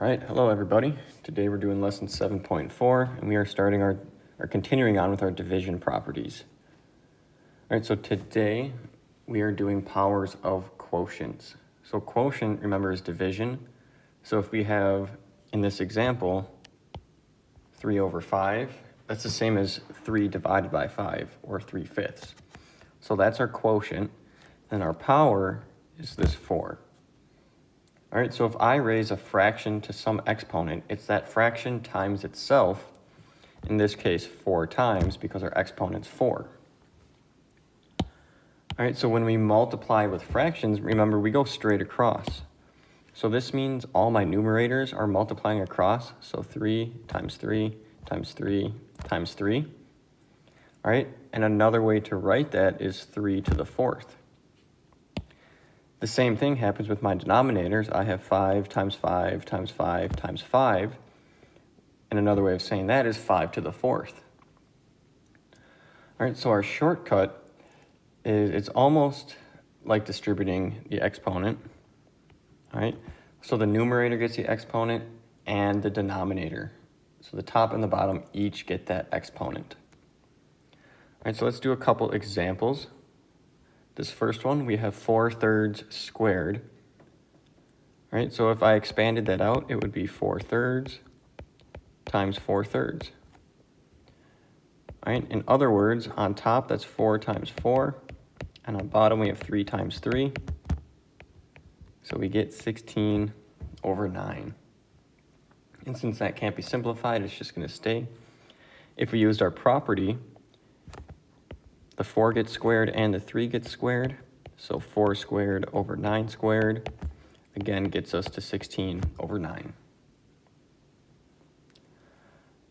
All right, hello everybody. Today we're doing lesson 7.4 and we are starting our continuing on with our division properties. All right, so today we are doing powers of quotients. So quotient, remember, is division. So if we have, in this example, 3 over 5, that's the same as 3 divided by 5, or 3/5. So that's our quotient, and our power is this 4. All right, so if I raise a fraction to some exponent, it's that fraction times itself, in this case 4 times, because our exponent's 4. All right, so when we multiply with fractions, remember we go straight across. So this means all my numerators are multiplying across, so 3 times 3 times 3 times 3. All right, and another way to write that is 3 to the 4th. The same thing happens with my denominators. I have 5 times 5 times 5 times 5. And another way of saying that is 5 to the 4th. All right, so our shortcut is, it's almost like distributing the exponent. All right, so the numerator gets the exponent and the denominator. So the top and the bottom each get that exponent. All right, so let's do a couple examples. This first one, we have 4/3 squared. All right, so if I expanded that out, it would be 4/3 times 4/3. All right, in other words, on top, that's 4 times 4, and on bottom, we have 3 times 3. So we get 16 over 9. And since that can't be simplified, it's just going to stay. If we used our property, the 4 gets squared and the 3 gets squared. So 4 squared over 9 squared, again, gets us to 16 over 9.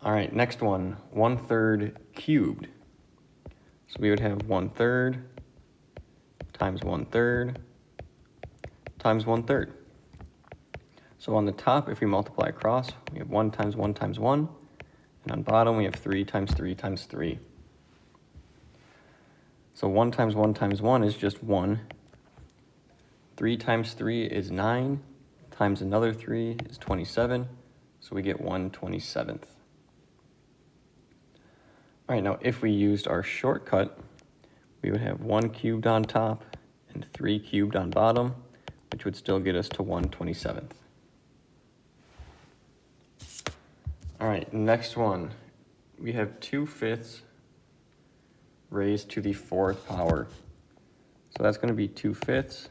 All right, next one, 1/3 cubed. So we would have 1/3 times 1/3 times 1/3. So on the top, if we multiply across, we have 1 times 1 times 1. And on bottom, we have 3 times 3 times 3. So 1 times 1 times 1 is just 1. 3 times 3 is 9, times another 3 is 27, so we get 1/27. All right, now if we used our shortcut, we would have 1 cubed on top and 3 cubed on bottom, which would still get us to 1/27. All right, next one, we have 2/5 raised to the 4th power. So that's going to be 2/5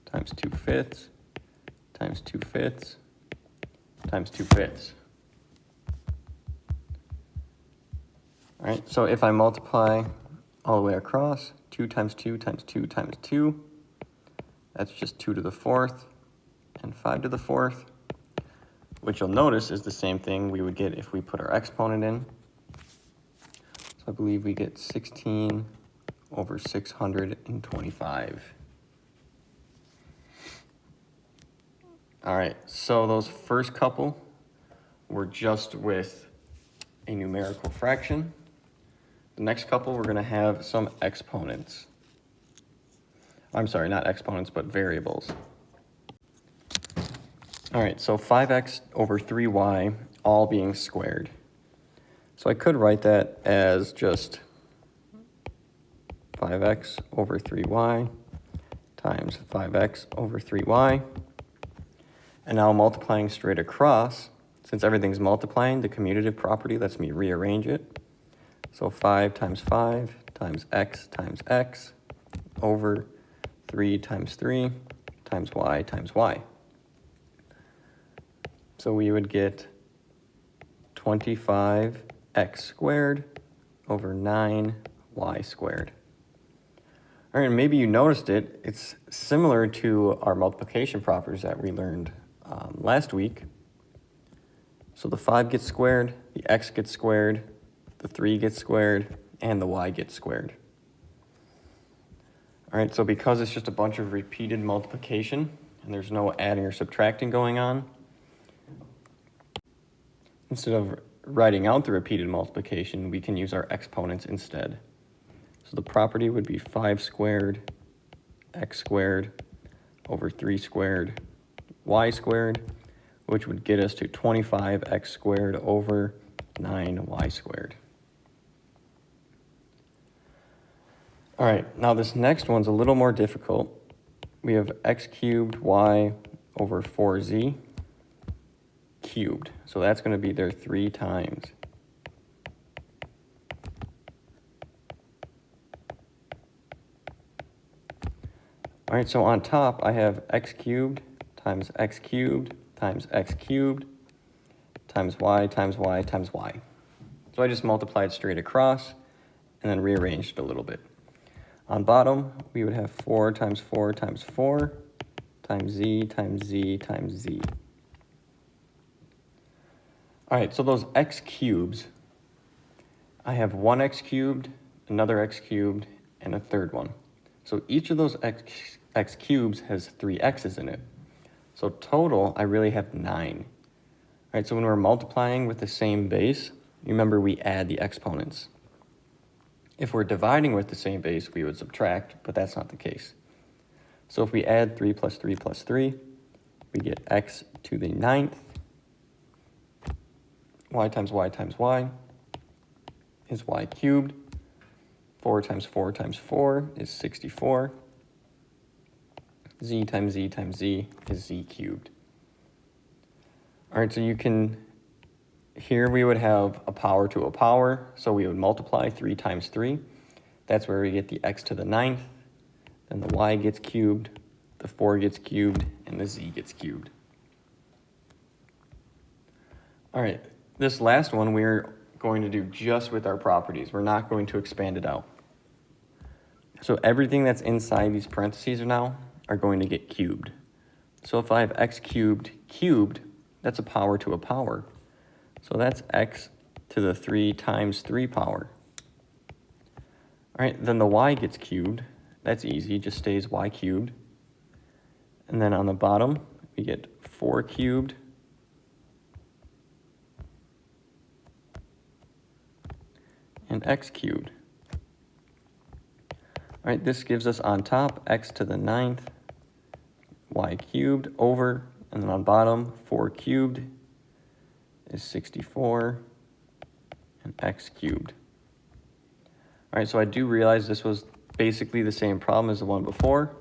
times 2/5 times 2/5 times 2/5. All right, so if I multiply all the way across, 2 times 2 times 2 times 2, that's just 2 to the 4th, and 5 to the 4th, which you'll notice is the same thing we would get if we put our exponent in. So I believe we get 16 over 625. All right, so those first couple were just with a numerical fraction. The next couple, we're going to have some exponents. I'm sorry, not exponents, but variables. All right, so 5x over 3y all being squared. So I could write that as just 5x over 3y times 5x over 3y. And now multiplying straight across, since everything's multiplying, the commutative property lets me rearrange it. So 5 times 5 times x over 3 times 3 times y times y. So we would get 25x squared over 9y squared. All right, and maybe you noticed it. It's similar to our multiplication properties that we learned last week. So the 5 gets squared, the x gets squared, the 3 gets squared, and the y gets squared. All right, so because it's just a bunch of repeated multiplication and there's no adding or subtracting going on, instead of writing out the repeated multiplication, we can use our exponents instead. So the property would be 5 squared x squared over 3 squared y squared, which would get us to 25x squared over 9y squared. All right, now this next one's a little more difficult. We have x cubed y over 4z cubed. So that's going to be there 3 times. All right, so on top I have x cubed times x cubed times x cubed times y times y times y. So I just multiplied straight across and then rearranged it a little bit. On bottom, we would have 4 times 4 times 4 times z times z times z. All right, so those x cubes, I have one x cubed, another x cubed, and a third one. So each of those x cubes has 3 x's in it. So total, I really have 9. All right, so when we're multiplying with the same base, remember we add the exponents. If we're dividing with the same base, we would subtract, but that's not the case. So if we add 3 plus 3 plus 3, we get x to the 9th. Y times y times y is y cubed. 4 times 4 times 4 is 64. Z times z times z is z cubed. All right, so you can, here we would have a power to a power, so we would multiply 3 times 3. That's where we get the x to the 9th. Then the y gets cubed, the 4 gets cubed, and the z gets cubed. All right, this last one we're going to do just with our properties. We're not going to expand it out. So everything that's inside these parentheses now are going to get cubed. So if I have x cubed cubed, that's a power to a power. So that's x to the 3 times 3 power. All right, then the y gets cubed. That's easy, just stays y cubed. And then on the bottom, we get 4 cubed and x cubed. All right, this gives us on top x to the 9th, y cubed over, and then on bottom, 4 cubed is 64, and x cubed. All right, so I do realize this was basically the same problem as the one before,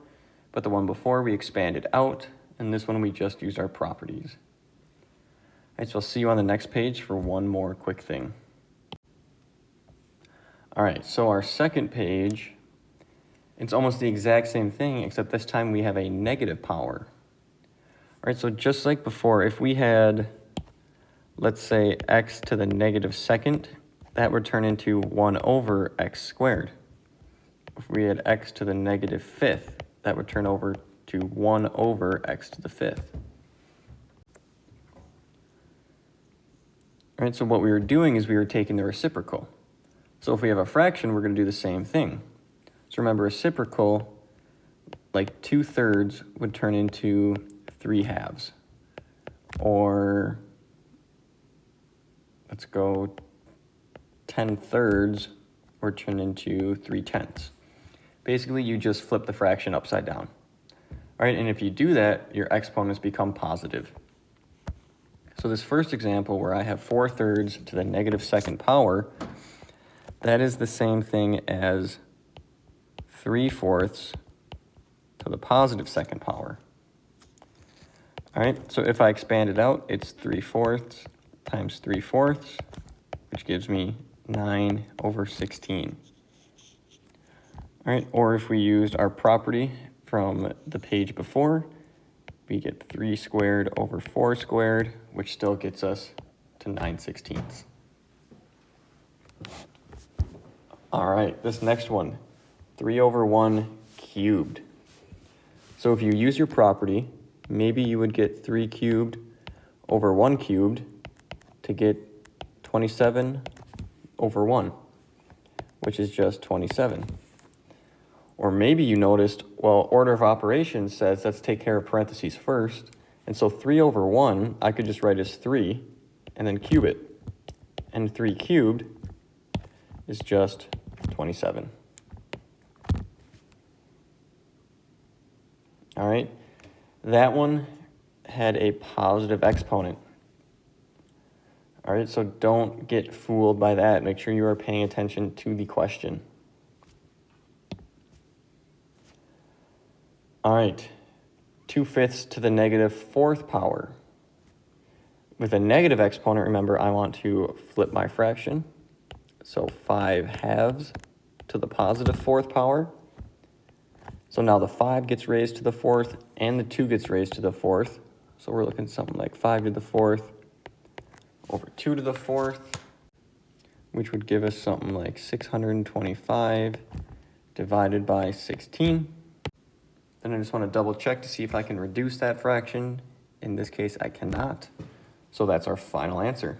but the one before we expanded out, and this one we just used our properties. All right, so I'll see you on the next page for one more quick thing. All right, so our second page, it's almost the exact same thing, except this time we have a negative power. All right, so just like before, if we had, let's say, x to the negative 2nd, that would turn into 1 over x squared. If we had x to the negative 5th, that would turn over to 1 over x to the 5th. All right, so what we were doing is we were taking the reciprocal. So if we have a fraction, we're going to do the same thing. So remember, reciprocal, like 2/3 would turn into 3/2. Or let's go 10/3 would turn into 3/10. Basically, you just flip the fraction upside down. All right, and if you do that, your exponents become positive. So this first example where I have 4/3 to the negative 2nd power, that is the same thing as 3/4 to the positive 2nd power. All right, so if I expand it out, it's 3/4 times 3/4, which gives me 9 over 16. All right, or if we used our property from the page before, we get 3 squared over 4 squared, which still gets us to 9/16. All right, this next one, 3 over 1 cubed. So if you use your property, maybe you would get 3 cubed over 1 cubed to get 27 over 1, which is just 27. Or maybe you noticed, well, order of operations says let's take care of parentheses first. And so 3 over 1, I could just write as 3 and then cube it. And 3 cubed is just 27. All right, that one had a positive exponent. All right, so don't get fooled by that. Make sure you are paying attention to the question. All right, 2/5 to the negative 4th power. With a negative exponent, remember, I want to flip my fraction. So 5/2 to the positive 4th power. So now the 5 gets raised to the 4th and the 2 gets raised to the 4th. So we're looking at something like 5 to the 4th over 2 to the 4th, which would give us something like 625 divided by 16. Then I just want to double check to see if I can reduce that fraction. In this case, I cannot. So that's our final answer.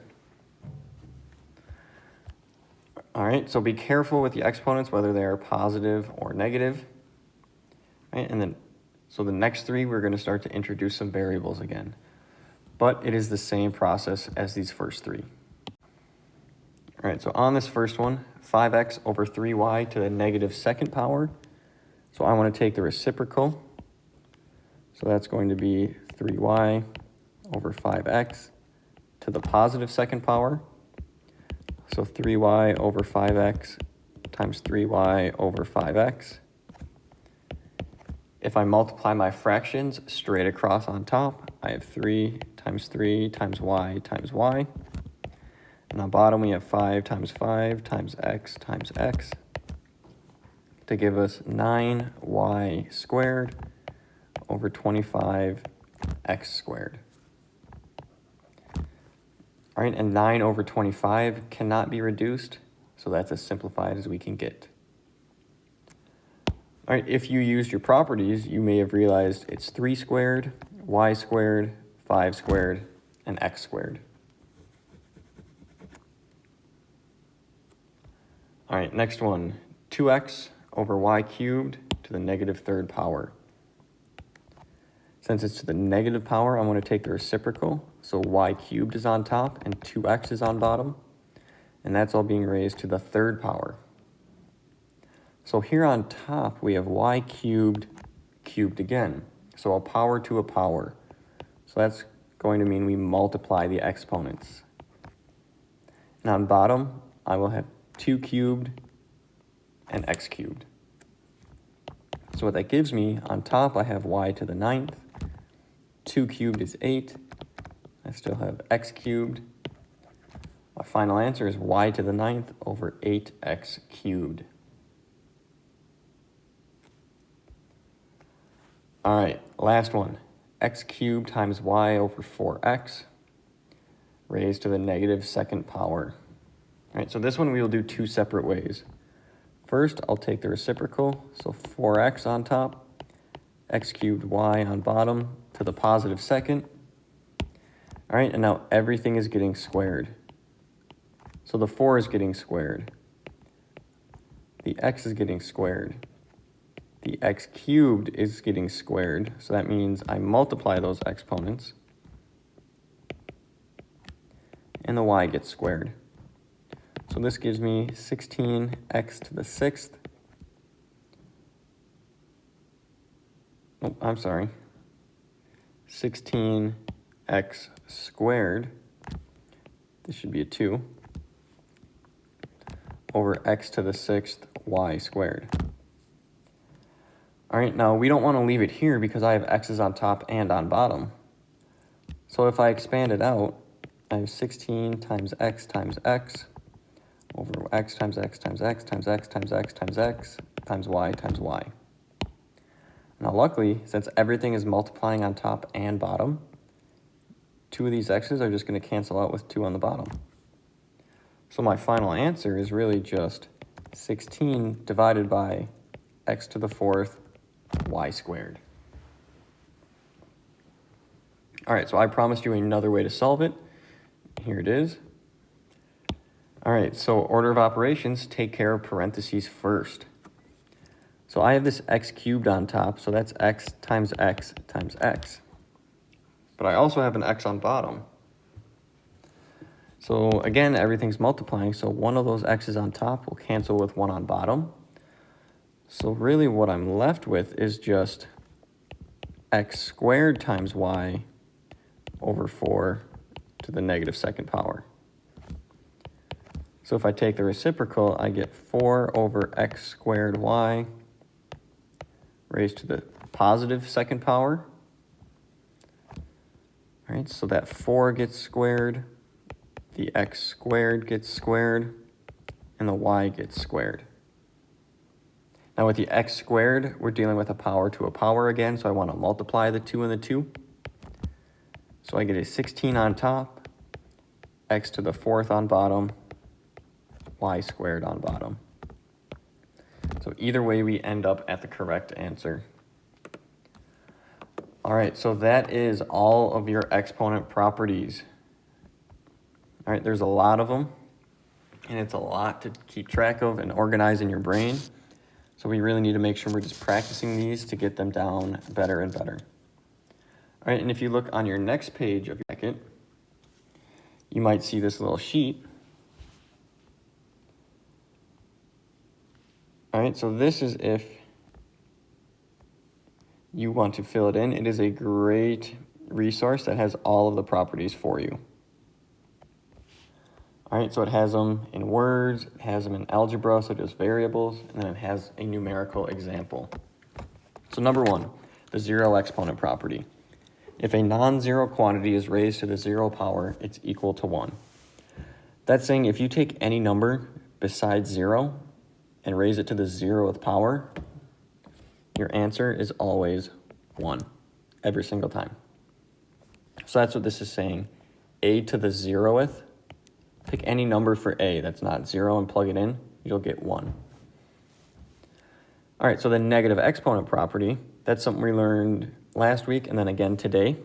All right, so be careful with the exponents, whether they are positive or negative. Right, and then, so the next three, we're going to start to introduce some variables again. But it is the same process as these first three. All right, so on this first one, 5x over 3y to the negative 2nd power. So I want to take the reciprocal. So that's going to be 3y over 5x to the positive 2nd power. So 3y over 5x times 3y over 5x. If I multiply my fractions straight across on top, I have 3 times y times y. And on bottom, we have 5 times x times x to give us 9y squared over 25x squared. All right, and 9 over 25 cannot be reduced, so that's as simplified as we can get. All right, if you used your properties, you may have realized it's 3 squared, y squared, 5 squared, and x squared. All right, next one, 2x over y cubed to the negative 3rd power. Since it's to the negative power, I want to take the reciprocal. So y cubed is on top and 2x is on bottom. And that's all being raised to the 3rd power. So here on top, we have y cubed cubed again. So a power to a power. So that's going to mean we multiply the exponents. And on bottom, I will have 2 cubed and x cubed. So what that gives me, on top I have y to the 9th. 2 cubed is 8. I still have x cubed. My final answer is y to the 9th over 8x cubed. All right, last one. X cubed times y over 4x raised to the negative 2nd power. All right, so this one we will do 2 separate ways. First, I'll take the reciprocal, so 4x on top, x cubed y on bottom to the positive 2nd. All right, and now everything is getting squared. So the 4 is getting squared. The x is getting squared. The x cubed is getting squared, so that means I multiply those exponents, and the y gets squared. So this gives me 16x to the 6th. Oh, I'm sorry. 16x squared, this should be a 2, over x to the 6th y squared. All right, now we don't want to leave it here because I have x's on top and on bottom. So if I expand it out, I have 16 times x over x times x times x times x times x times x times y. Now luckily, since everything is multiplying on top and bottom, 2 of these x's are just going to cancel out with 2 on the bottom. So my final answer is really just 16 divided by x to the 4th y squared. All right, so I promised you another way to solve it. Here it is. All right, so order of operations, take care of parentheses first. So I have this x cubed on top, so that's x times x times x. But I also have an x on bottom. So again, everything's multiplying, so one of those x's on top will cancel with one on bottom. So really what I'm left with is just x squared times y over 4 to the negative second power. So if I take the reciprocal, I get 4 over x squared y raised to the positive second power. All right, so that 4 gets squared, the x squared gets squared, and the y gets squared. Now with the x squared, we're dealing with a power to a power again, so I want to multiply the 2 and the 2. So I get a 16 on top, x to the 4th on bottom, y squared on bottom. So either way, we end up at the correct answer. All right, so that is all of your exponent properties. All right, there's a lot of them, and it's a lot to keep track of and organize in your brain. So we really need to make sure we're just practicing these to get them down better and better. All right, and if you look on your next page of your packet, you might see this little sheet. All right, so this is if you want to fill it in. It is a great resource that has all of the properties for you. All right, so it has them in words, it has them in algebra, so just variables, and then it has a numerical example. So number 1, the zero exponent property. If a non-zero quantity is raised to the 0 power, it's equal to 1. That's saying if you take any number besides 0 and raise it to the 0th power, your answer is always 1, every single time. So that's what this is saying. A to the 0th, pick any number for a that's not 0 and plug it in, you'll get 1. All right, so the negative exponent property, that's something we learned last week and then again today.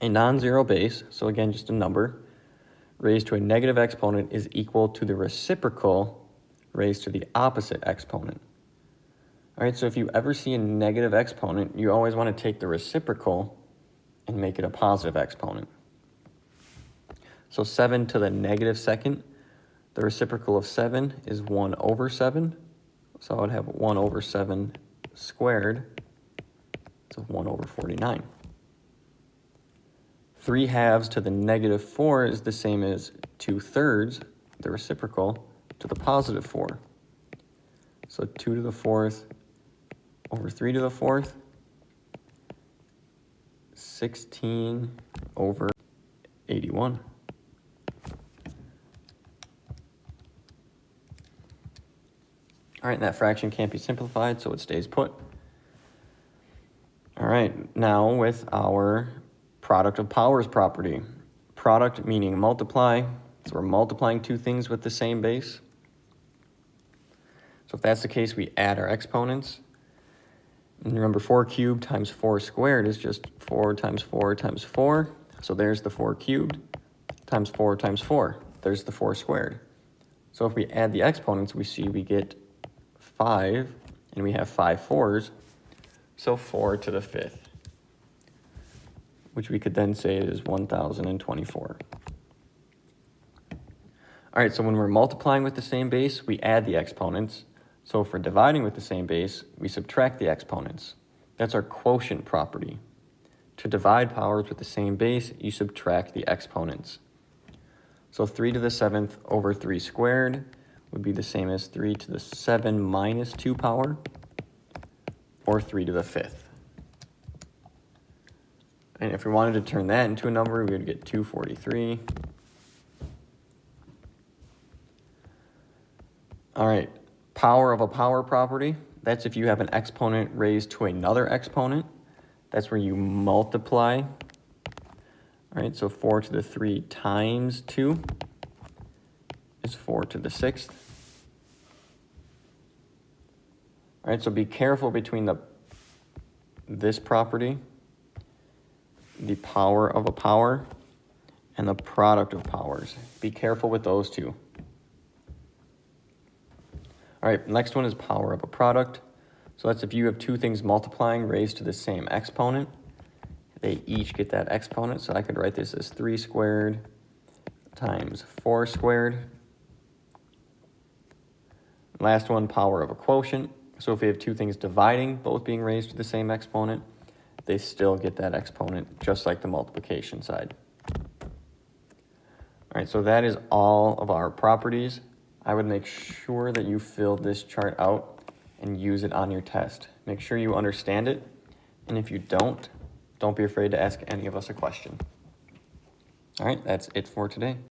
A non-zero base, so again just a number, raised to a negative exponent is equal to the reciprocal raised to the opposite exponent. All right, so if you ever see a negative exponent, you always want to take the reciprocal and make it a positive exponent. So 7 to the negative second, the reciprocal of 7 is 1 over 7. So I would have 1 over 7 squared, so 1 over 49. 3 halves to the negative 4 is the same as 2/3, the reciprocal, to the positive 4. So 2 to the 4th over 3 to the 4th, 16 over 81. All right, and that fraction can't be simplified, so it stays put. All right, now with our product of powers property. Product meaning multiply, so we're multiplying two things with the same base. So if that's the case, we add our exponents. And remember, 4 cubed times 4 squared is just 4 times 4 times 4. So there's the 4 cubed times 4 times 4. There's the 4 squared. So if we add the exponents, we see we get 5, and we have 5 fours, so 4 to the 5th, which we could then say is 1024. All right, so when we're multiplying with the same base, we add the exponents. So for dividing with the same base, we subtract the exponents. That's our quotient property. To divide powers with the same base, you subtract the exponents. So 3 to the 7th over 3 squared would be the same as 3 to the 7 minus 2 power, or 3 to the 5th. And if we wanted to turn that into a number, we would get 243. All right, power of a power property. That's if you have an exponent raised to another exponent. That's where you multiply. All right, so 4 to the 3 times 2 is 4 to the 6th. All right, so be careful between this property, the power of a power, and the product of powers. Be careful with those two. All right, next one is power of a product. So that's if you have two things multiplying raised to the same exponent. They each get that exponent, so I could write this as 3 squared times 4 squared. Last one, power of a quotient. So if we have two things dividing, both being raised to the same exponent, they still get that exponent just like the multiplication side. All right, so that is all of our properties. I would make sure that you fill this chart out and use it on your test. Make sure you understand it, and if you don't be afraid to ask any of us a question. All right, that's it for today.